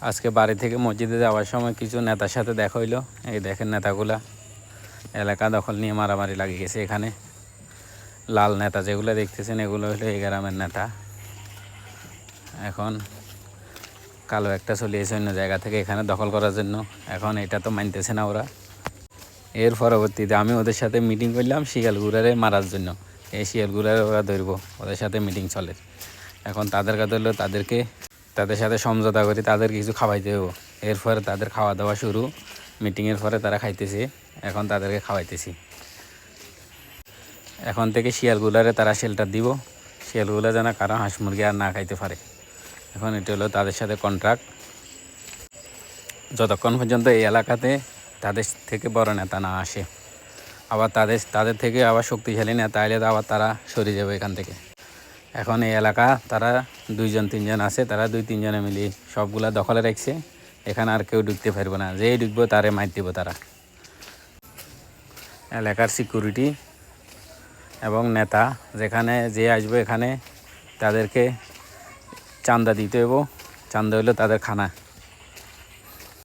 আজকে বাড়ি থেকে মসজিদে যাওয়ার সময় কিছু নেতার সাথে দেখা হইলো। এই দেখেন নেতাগুলা এলাকা দখল নিয়ে মারামারি লাগে গেছে। এখানে লাল নেতা যেগুলো দেখতেছেন এগুলো হলো এই গ্রামের নেতা। এখন কালো একটা চলে এসে অন্য জায়গা থেকে এখানে দখল করার জন্য। এখন এটা তো মানতেছে না ওরা। এর পরবর্তীতে আমি ওদের সাথে মিটিং করলাম শিয়ালগুড়ারে মারার জন্য। এই শিয়ালগুড়ারে ওরা ধরবো, ওদের সাথে মিটিং চলে। এখন তাদের কাছে হলো তাদের সাথে সমঝোতা করি, তাদের কিছু খাওয়াইতে দেবো। এরপরে তাদের খাওয়া দাওয়া শুরু। মিটিংয়ের পরে তারা খাইতেছে, এখন তাদেরকে খাওয়াইতেছি। এখন থেকে শিয়ালগুলারে তারা শেল্টার দিব, শিয়ালগুলা যেন কারো হাঁস মুরগি আর না খাইতে পারে। এখন এটা হলো তাদের সাথে কন্ট্রাক্ট। যতক্ষণ পর্যন্ত এই এলাকাতে তাদের থেকে বড় নেতা না আসে, আবার তাদের থেকে আবার শক্তিশালী নেতা এলে আবার তারা সরে যাবে এখান থেকে। এখন এই এলাকা তারা 2-3 জন আছে, তারা 2-3 জনে মিলে সবগুলা দখলে রাখছে। এখানে আর কেউ ঢুকতে পারবে না, যেই ঢুকবো তারে মার দিব তারা। এলাকার সিকিউরিটি এবং নেতা যেখানে যে আসবে এখানে তাদেরকে চাঁদা দিতে হইব। চাঁদা হইলো তাদের খানা।